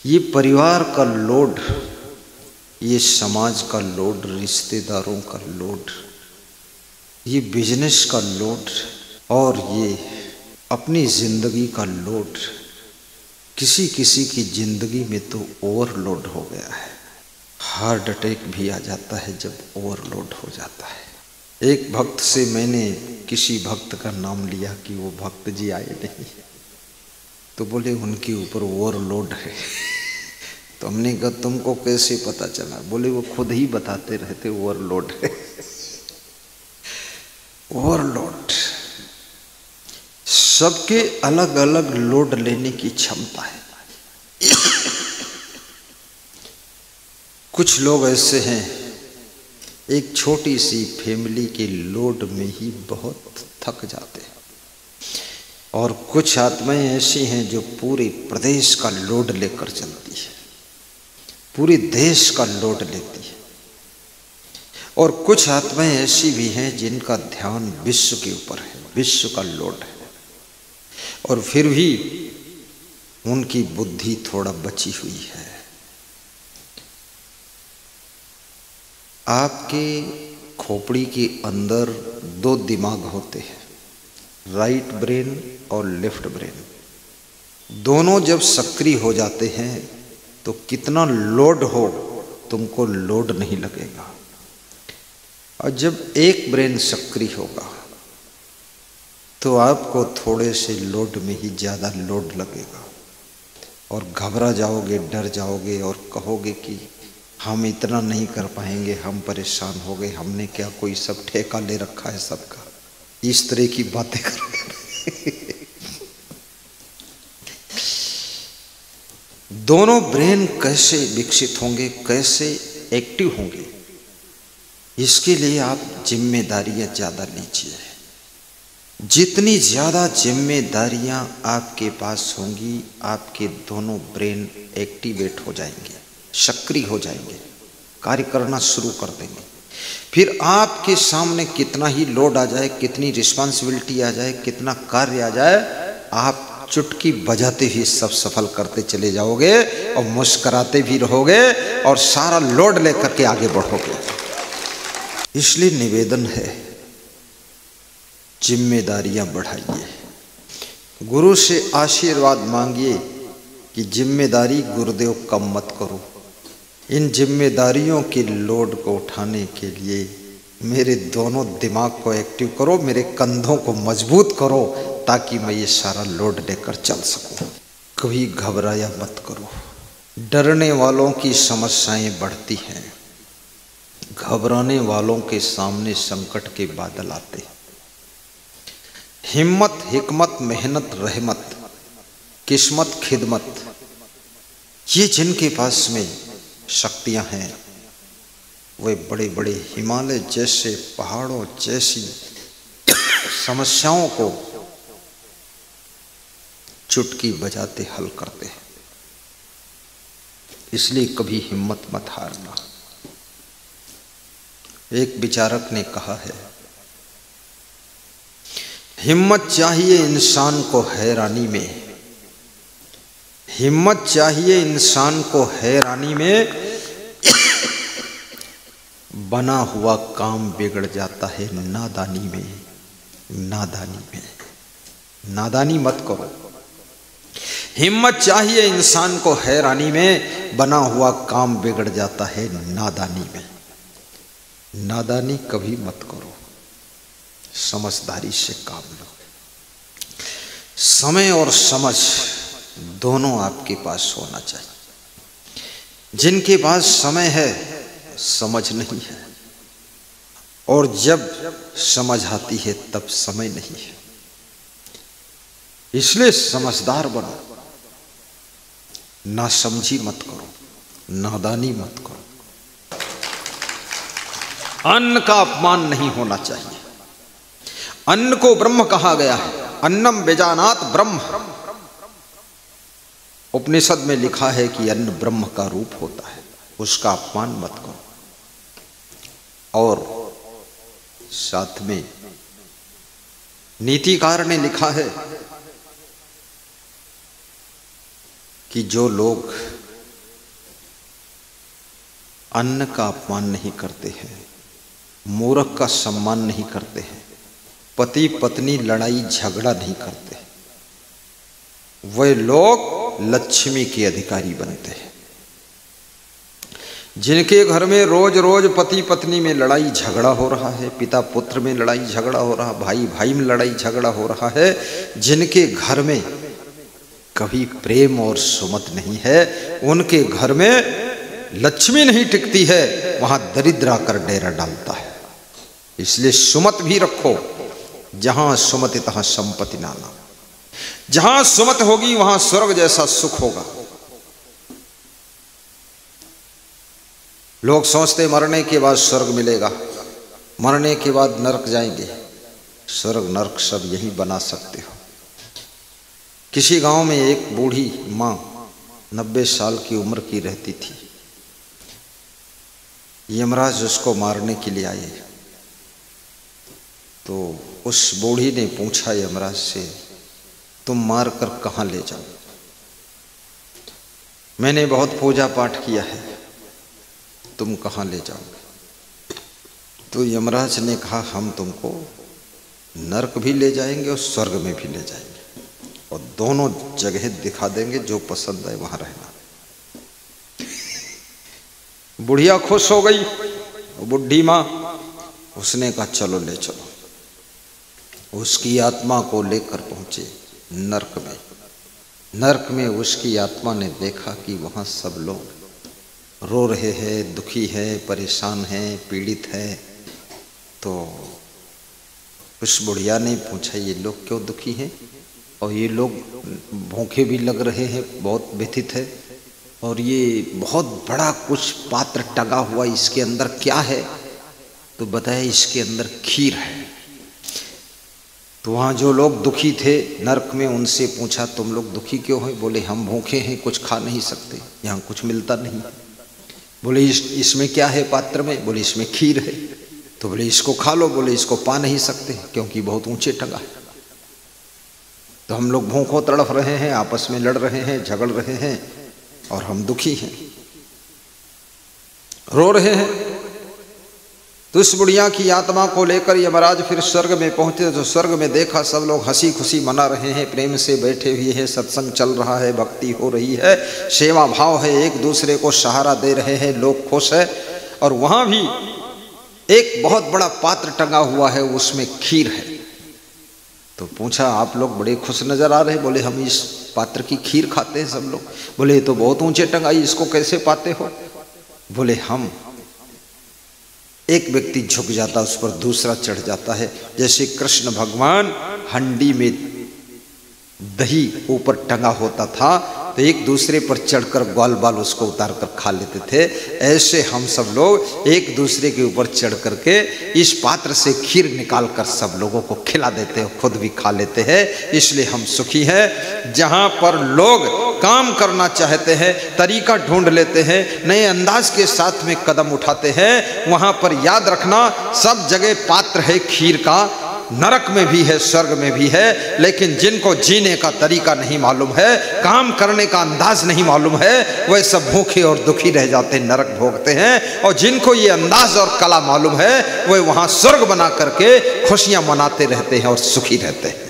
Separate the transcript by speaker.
Speaker 1: ये परिवार का लोड, ये समाज का लोड, रिश्तेदारों का लोड, ये बिजनेस का लोड और ये अपनी जिंदगी का लोड, किसी किसी की जिंदगी में तो ओवरलोड हो गया है। हार्ट अटैक भी आ जाता है जब ओवरलोड हो जाता है। एक भक्त से मैंने किसी भक्त का नाम लिया कि वो भक्त जी आए नहीं, तो बोले उनके ऊपर ओवरलोड है। तो हमने कहा तुमको कैसे पता चला? बोले वो खुद ही बताते रहते ओवरलोड है। ओवरलोड, सबके अलग अलग लोड लेने की क्षमता है। कुछ लोग ऐसे हैं एक छोटी सी फैमिली के लोड में ही बहुत थक जाते हैं, और कुछ आत्माएं ऐसी हैं जो पूरे प्रदेश का लोड लेकर चलती है, पूरे देश का लोड लेती है। और कुछ आत्माएं ऐसी भी हैं जिनका ध्यान विश्व के ऊपर है, विश्व का लोड है, और फिर भी उनकी बुद्धि थोड़ा बची हुई है। आपके खोपड़ी के अंदर दो दिमाग होते हैं, राइट ब्रेन और लेफ्ट ब्रेन। दोनों जब सक्रिय हो जाते हैं तो कितना लोड हो तुमको लोड नहीं लगेगा, और जब एक ब्रेन सक्रिय होगा तो आपको थोड़े से लोड में ही ज़्यादा लोड लगेगा, और घबरा जाओगे, डर जाओगे और कहोगे कि हम इतना नहीं कर पाएंगे, हम परेशान हो गए, हमने क्या कोई सब ठेका ले रखा है सबका, इस तरह की बातें करोगे। दोनों ब्रेन कैसे विकसित होंगे, कैसे एक्टिव होंगे, इसके लिए आप जिम्मेदारियां ज़्यादा लीजिए। जितनी ज़्यादा जिम्मेदारियां आपके पास होंगी, आपके दोनों ब्रेन एक्टिवेट हो जाएंगे, सक्रिय हो जाएंगे, कार्य करना शुरू कर देंगे। फिर आपके सामने कितना ही लोड आ जाए, कितनी रिस्पांसिबिलिटी आ जाए, कितना कार्य आ जाए, आप चुटकी बजाते ही सब सफल करते चले जाओगे और मुस्कुराते भी रहोगे और सारा लोड लेकर के आगे बढ़ोगे। इसलिए निवेदन है, जिम्मेदारियां बढ़ाइए, गुरु से आशीर्वाद मांगिए कि जिम्मेदारी गुरुदेव कम मत करो। इन जिम्मेदारियों के लोड को उठाने के लिए मेरे दोनों दिमाग को एक्टिव करो, मेरे कंधों को मजबूत करो, ताकि मैं ये सारा लोड लेकर चल सकूं। कभी घबराया मत करो। डरने वालों की समस्याएं बढ़ती हैं, घबराने वालों के सामने संकट के बादल आते। हिम्मत, हिकमत, मेहनत, रहमत, किस्मत, खिदमत, ये जिनके पास में शक्तियां हैं वे बड़े बड़े हिमालय जैसे पहाड़ों जैसी समस्याओं को चुटकी बजाते हल करते हैं। इसलिए कभी हिम्मत मत हारना। एक विचारक ने कहा है, हिम्मत चाहिए इंसान को हैरानी में, हिम्मत चाहिए इंसान को हैरानी में, बना हुआ काम बिगड़ जाता है नादानी में, नादानी में। नादानी मत करो। हिम्मत चाहिए इंसान को हैरानी में, बना हुआ काम बिगड़ जाता है नादानी में। नादानी कभी मत करो, समझदारी से काम लो। समय और समझ दोनों आपके पास होना चाहिए। जिनके पास समय है समझ नहीं है, और जब समझ आती है तब समय नहीं है। इसलिए समझदार बनो, नासमझी मत करो, नादानी मत करो। अन्न का अपमान नहीं होना चाहिए। अन्न को ब्रह्म कहा गया है, अन्नम बेजानात ब्रह्म। उपनिषद में लिखा है कि अन्न ब्रह्म का रूप होता है, उसका अपमान मत करो। और साथ में नीतिकार ने लिखा है कि जो लोग अन्न का अपमान नहीं करते हैं, मूर्ख का सम्मान नहीं करते हैं, पति पत्नी लड़ाई झगड़ा नहीं करते, वे लोग लक्ष्मी के अधिकारी बनते हैं। जिनके घर में रोज रोज पति पत्नी में लड़ाई झगड़ा हो रहा है, पिता पुत्र में लड़ाई झगड़ा हो रहा, भाई भाई में लड़ाई झगड़ा हो रहा है, जिनके घर में कभी प्रेम और सुमत नहीं है, उनके घर में लक्ष्मी नहीं टिकती है, वहां दरिद्र आकर डेरा डालता है। इसलिए सुमत भी रखो, जहां सुमत तहां संपत्ति नाना। जहां सुमत होगी वहां स्वर्ग जैसा सुख होगा। लोग सोचते मरने के बाद स्वर्ग मिलेगा, मरने के बाद नरक जाएंगे। स्वर्ग नरक सब यही बना सकते हो। किसी गांव में एक बूढ़ी माँ 90 साल की उम्र की रहती थी। यमराज उसको मारने के लिए आए तो उस बूढ़ी ने पूछा यमराज से, तुम मार कर कहाँ ले जाओ? मैंने बहुत पूजा पाठ किया है, तुम कहाँ ले जाओगे? तो यमराज ने कहा, हम तुमको नरक भी ले जाएंगे और स्वर्ग में भी ले जाएंगे और दोनों जगह दिखा देंगे, जो पसंद है वहां रहना। बुढ़िया खुश हो गई, बुढ़ी माँ, उसने कहा चलो ले चलो। उसकी आत्मा को लेकर पहुंचे नरक में। नरक में उसकी आत्मा ने देखा कि वहां सब लोग रो रहे हैं, दुखी है, परेशान है, पीड़ित है। तो उस बुढ़िया ने पूछा, ये लोग क्यों दुखी हैं? और ये लोग भूखे भी लग रहे हैं, बहुत व्यथित है, और ये बहुत बड़ा कुछ पात्र टंगा हुआ, इसके अंदर क्या है? तो बताया इसके अंदर खीर है। तो वहाँ जो लोग दुखी थे नरक में, उनसे पूछा तुम लोग दुखी क्यों हैं? बोले हम भूखे हैं, कुछ खा नहीं सकते, यहाँ कुछ मिलता नहीं। बोले इसमें क्या है पात्र में? बोले इसमें खीर है। तो बोले इसको खा लो। बोले इसको पा नहीं सकते क्योंकि बहुत ऊंचे टंगा है। तो हम लोग भूखों तड़फ रहे हैं, आपस में लड़ रहे हैं, झगड़ रहे हैं और हम दुखी हैं, रो रहे हैं। तो इस बुढ़िया की आत्मा को लेकर यमराज फिर स्वर्ग में पहुंचे। तो स्वर्ग में देखा सब लोग हंसी खुशी मना रहे हैं, प्रेम से बैठे हुए हैं, सत्संग चल रहा है, भक्ति हो रही है, सेवा भाव है, एक दूसरे को सहारा दे रहे हैं, लोग खुश है। और वहां भी एक बहुत बड़ा पात्र टंगा हुआ है, उसमें खीर है। तो पूछा आप लोग बड़े खुश नजर आ रहे? बोले हम इस पात्र की खीर खाते हैं सब लोग। बोले ये तो बहुत ऊंचे टंगाई, इसको कैसे पाते हो? बोले हम, एक व्यक्ति झुक जाता, उस पर दूसरा चढ़ जाता है। जैसे कृष्ण भगवान हंडी में दही ऊपर टंगा होता था तो एक दूसरे पर चढ़कर ग्वाल बाल उसको उतार कर खा लेते थे, ऐसे हम सब लोग एक दूसरे के ऊपर चढ़ करके इस पात्र से खीर निकाल कर सब लोगों को खिला देते हैं, खुद भी खा लेते हैं। इसलिए हम सुखी हैं। जहाँ पर लोग काम करना चाहते हैं, तरीका ढूंढ लेते हैं, नए अंदाज के साथ में कदम उठाते हैं, वहाँ पर याद रखना सब जगह पात्र है खीर का। नरक में भी है, स्वर्ग में भी है। लेकिन जिनको जीने का तरीका नहीं मालूम है, काम करने का अंदाज नहीं मालूम है, वह सब भूखे और दुखी रह जाते हैं, नरक भोगते हैं। और जिनको ये अंदाज और कला मालूम है, वह वहाँ स्वर्ग बना करके खुशियाँ मनाते रहते हैं और सुखी रहते हैं।